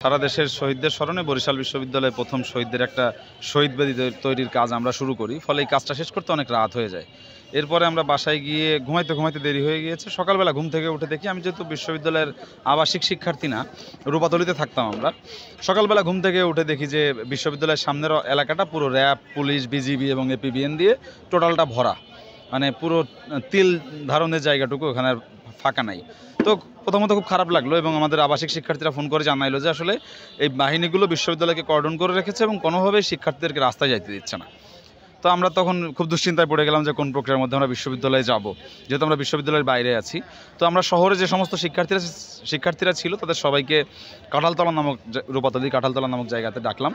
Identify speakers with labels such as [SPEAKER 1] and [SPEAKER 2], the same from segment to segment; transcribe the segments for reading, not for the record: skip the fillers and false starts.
[SPEAKER 1] সারা দেশের শহীদদের স্মরণে বরিশাল বিশ্ববিদ্যালয়ে প্রথম শহীদদের একটা শহীদ বেদি তৈরির কাজ আমরা শুরু করি, ফলে এই কাজটা শেষ করতে অনেক রাত হয়ে যায়। এরপরে আমরা বাসায় গিয়ে ঘুমাইতে ঘুমাইতে দেরি হয়ে গিয়েছে। সকালবেলা ঘুম থেকে উঠে দেখি, আমি যেহেতু বিশ্ববিদ্যালয়ের আবাসিক শিক্ষার্থী না, রূপাতলিতে থাকতাম আমরা, সকালবেলা ঘুম থেকে উঠে দেখি যে বিশ্ববিদ্যালয়ের সামনের এলাকাটা পুরো র্যাব, পুলিশ, বিজিবি এবং এপিবিএন দিয়ে টোটালটা ভরা, মানে পুরো তিল ধারণের জায়গাটুকু ওখানে ফাঁকা নাই। তো প্রথমত খুব খারাপ লাগলো এবং আমাদের আবাসিক শিক্ষার্থীরা ফোন করে জানাইলো যে আসলে এই বাহিনীগুলো বিশ্ববিদ্যালয়কে কর্ডন করে রেখেছে এবং কোনোভাবেই শিক্ষার্থীদেরকে রাস্তায় যাইতে দিচ্ছে না। তো আমরা তখন খুব দুশ্চিন্তায় পড়ে গেলাম যে কোন প্রক্রিয়ার মধ্যে আমরা বিশ্ববিদ্যালয়ে যাব, যেহেতু আমরা বিশ্ববিদ্যালয়ের বাইরে আছি। তো আমরা শহরে যে সমস্ত শিক্ষার্থীরা ছিল তাদের সবাইকে কাঁঠালতলা নামক কাঁঠালতলা নামক জায়গাতে ডাকলাম।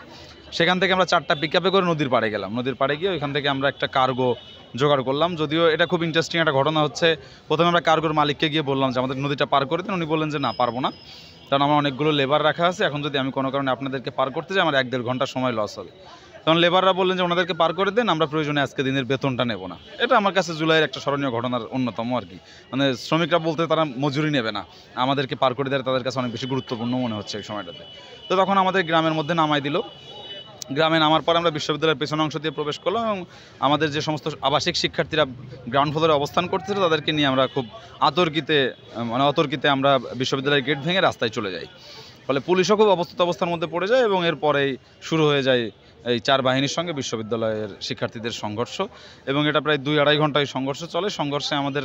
[SPEAKER 1] সেখান থেকে আমরা 4টা পিকআপে করে নদীর পাড়ে গেলাম। নদীর পাড়ে গিয়ে ওইখান থেকে আমরা একটা কার্গো জোগাড় করলাম। যদিও এটা খুব ইন্টারেস্টিং একটা ঘটনা হচ্ছে, প্রথমে আমরা কার্গোর মালিককে গিয়ে বললাম যে আমাদের নদীটা পার করে দিন। উনি বললেন যে না, পারবো না, কারণ আমার অনেকগুলো লেবার রাখা আছে, এখন যদি আমি কোনো কারণে আপনাদেরকে পার করতে যাই আমার 1-1.5 ঘন্টা সময় লস হবে। তখন লেবাররা বললেন যে ওনাদেরকে পার করে দেন, আমরা প্রয়োজনে আজকে দিনের বেতনটা নেব না। এটা আমার কাছে জুলাইয়ের একটা স্মরণীয় ঘটনার অন্যতম আর কি। মানে শ্রমিকরা বলতে তারা মজুরি নেবে না, আমাদেরকে পার করে দেয় তাদের কাছে অনেক বেশি গুরুত্বপূর্ণ মনে হচ্ছে এই সময়টাতে। তো তখন আমাদের গ্রামের মধ্যে নামাই দিল। গ্রামে নামার পর আমরা বিশ্ববিদ্যালয়ের পেছন অংশ দিয়ে প্রবেশ করলাম এবং আমাদের যে সমস্ত আবাসিক শিক্ষার্থীরা গ্রাউন্ড ফ্লোরে অবস্থান করতেছিল তাদেরকে নিয়ে আমরা খুব অতর্কিতে আমরা বিশ্ববিদ্যালয়ের গেট ভেঙে রাস্তায় চলে যাই। ফলে পুলিশও খুব অবস্থার মধ্যে পড়ে যায় এবং এরপরেই শুরু হয়ে যায় এই 4 বাহিনীর সঙ্গে বিশ্ববিদ্যালয়ের শিক্ষার্থীদের সংঘর্ষ। এবং এটা প্রায় 2-2.5 ঘন্টায় সংঘর্ষ চলে। সংঘর্ষে আমাদের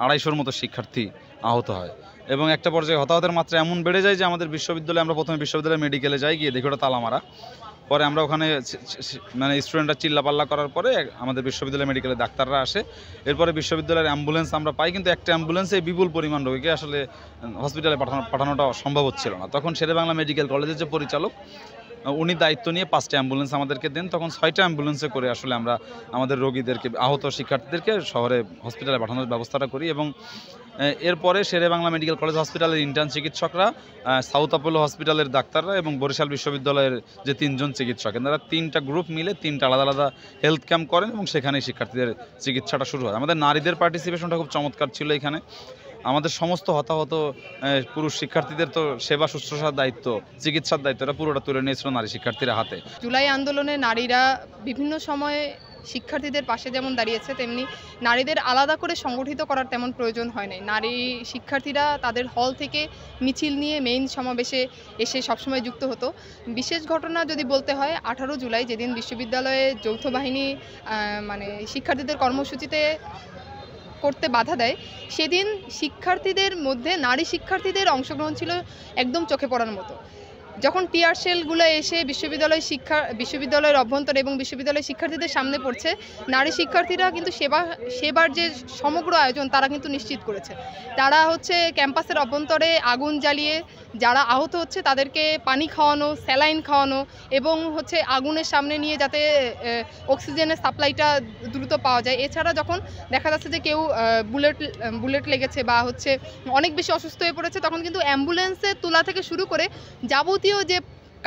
[SPEAKER 1] 250-র মতো শিক্ষার্থী আহত হয় এবং একটা পর্যায়ে হতাহতের মাত্রা এমন বেড়ে যায় যে আমাদের বিশ্ববিদ্যালয়ে, আমরা প্রথমে বিশ্ববিদ্যালয়ের মেডিকেলে যাই, গিয়ে দেখি ওটা তালা মারা। পরে আমরা ওখানে মানে স্টুডেন্টরা চিল্লাপাল্লা করার পরে আমাদের বিশ্ববিদ্যালয় মেডিকেলে ডাক্তাররা আসে। এরপরে বিশ্ববিদ্যালয়ের অ্যাম্বুলেন্স আমরা পাই, কিন্তু একটা অ্যাম্বুলেন্সে বিপুল পরিমাণ রোগীকে আসলে হসপিটালে পাঠানোটা সম্ভব হচ্ছিল না। তখন শেরেবাংলা মেডিকেল কলেজের যে পরিচালক, উনি দায়িত্ব নিয়ে 5টা অ্যাম্বুলেন্স আমাদেরকে দেন। তখন 6টা অ্যাম্বুলেন্সে করে আসলে আমরা আমাদের রোগীদেরকে, আহত শিক্ষার্থীদেরকে শহরে হসপিটালে পাঠানোর ব্যবস্থাটা করি। এবং এরপরে শেরেবাংলা মেডিকেল কলেজ হসপিটালের ইন্টার্ন চিকিৎসকরা, সাউথ অ্যাপোলো হসপিটালের ডাক্তাররা এবং বরিশাল বিশ্ববিদ্যালয়ের যে 3 জন চিকিৎসক, এনারা 3টা গ্রুপ মিলে 3টা আলাদা আলাদা হেলথ ক্যাম্প করেন এবং সেখানেই শিক্ষার্থীদের চিকিৎসাটা শুরু হয়। আমাদের নারীদের পার্টিসিপেশনটা খুব চমৎকার ছিল এখানে। আমাদের সমস্ত হতাহত পুরুষ শিক্ষার্থীদের তো সেবা শুশ্রূষার দায়িত্ব, চিকিৎসার দায়িত্ব, এটা পুরোটা তুলে নিয়েছিল নারী শিক্ষার্থীরা হাতে।
[SPEAKER 2] জুলাই আন্দোলনে নারীরা বিভিন্ন সময়ে শিক্ষার্থীদের পাশে যেমন দাঁড়িয়েছে, তেমনি নারীদের আলাদা করে সংগঠিত করার তেমন প্রয়োজন হয় নাই। নারী শিক্ষার্থীরা তাদের হল থেকে মিছিল নিয়ে মেইন সমাবেশে এসে সবসময় যুক্ত হতো। বিশেষ ঘটনা যদি বলতে হয়, 18 জুলাই যেদিন বিশ্ববিদ্যালয়ে যৌথ বাহিনী মানে শিক্ষার্থীদের কর্মসূচিতে করতে বাধা দেয়, সেদিন শিক্ষার্থীদের মধ্যে নারী শিক্ষার্থীদের অংশগ্রহণ ছিল একদম চোখে পড়ার মতো। যখন টিয়ার শেলগুলো এসে বিশ্ববিদ্যালয়ের অভ্যন্তরে এবং বিশ্ববিদ্যালয়ের শিক্ষার্থীদের সামনে পড়ছে, নারী শিক্ষার্থীরা কিন্তু সেবার যে সমগ্র আয়োজন তারা কিন্তু নিশ্চিত করেছে। তারা হচ্ছে ক্যাম্পাসের অভ্যন্তরে আগুন জ্বালিয়ে যারা আহত হচ্ছে তাদেরকে পানি খাওয়ানো, স্যালাইন খাওয়ানো এবং হচ্ছে আগুনের সামনে নিয়ে যাতে অক্সিজেনের সাপ্লাইটা দ্রুত পাওয়া যায়। এছাড়া যখন দেখা যাচ্ছে যে কেউ বুলেট লেগেছে বা হচ্ছে অনেক বেশি অসুস্থ হয়ে পড়েছে, তখন কিন্তু অ্যাম্বুলেন্সে তোলা থেকে শুরু করে যাবতীয় যে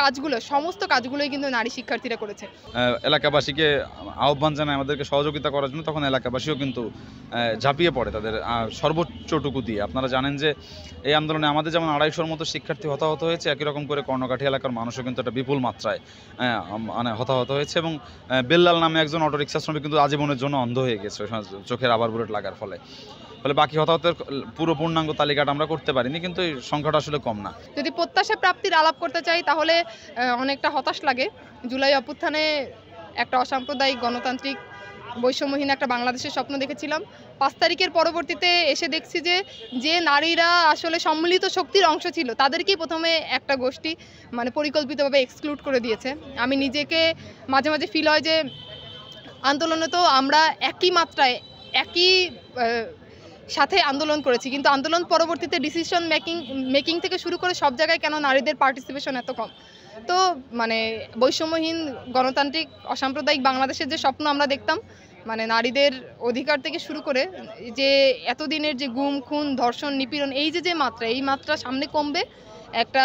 [SPEAKER 2] কাজগুলো, সমস্ত কাজগুলোই কিন্তু নারী শিক্ষার্থীরা করেছে।
[SPEAKER 1] এলাকাবাসীকে আহ্বান জানায় আমাদেরকে সহযোগিতা করার জন্য। তখন এলাকাবাসীও কিন্তু ঝাঁপিয়ে পড়ে তাদের সর্বোচ্চটুকু দিয়ে। আপনারা জানেন যে এই আন্দোলনে আমাদের যেমন 250-র মতো শিক্ষার্থী হতাহত হয়েছে, একই রকম করে কর্ণকাঠি এলাকার মানুষও কিন্তু একটা বিপুল মাত্রায় মানে হতাহত হয়েছে। এবং বেল্লাল নামে একজন অটোরিক্সা শ্রমিক কিন্তু আজীবনের জন্য অন্ধ হয়ে গেছে চোখের আবার বুলেট লাগার ফলে। বাকি হতাহতের পুরো পূর্ণাঙ্গ তালিকাটা আমরা করতে পারিনি, কিন্তু এই সংখ্যাটা আসলে কম না।
[SPEAKER 2] যদি প্রত্যাশা প্রাপ্তির আলাপ করতে চাই তাহলে অনেকটা হতাশ লাগে। জুলাই অভ্যুত্থানে একটা অসাম্প্রদায়িক গণতান্ত্রিক বৈষম্যহীন একটা বাংলাদেশের স্বপ্ন দেখেছিলাম। 5 তারিখের পরবর্তীতে এসে দেখছি যে নারীরা আসলে সম্মিলিত শক্তির অংশ ছিল, তাদেরকেই প্রথমে একটা গোষ্ঠী মানে পরিকল্পিতভাবে এক্সক্লুড করে দিয়েছে। আমি নিজেকে মাঝে মাঝে ফিল হয় যে আন্দোলনে তো আমরা একই মাত্রায় একই সাথে আন্দোলন করেছি, কিন্তু আন্দোলন পরবর্তীতে ডিসিশন মেকিং থেকে শুরু করে সব জায়গায় কেন নারীদের পার্টিসিপেশন এত কম। তো মানে বৈষম্যহীন গণতান্ত্রিক অসাম্প্রদায়িক বাংলাদেশের যে স্বপ্ন আমরা দেখতাম, মানে নারীদের অধিকার থেকে শুরু করে যে এতদিনের যে গুম খুন ধর্ষণ নিপীড়ন, এই মাত্রা সামনে কমবে, একটা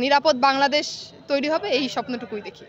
[SPEAKER 2] নিরাপদ বাংলাদেশ তৈরি হবে, এই স্বপ্নটুকুই দেখি।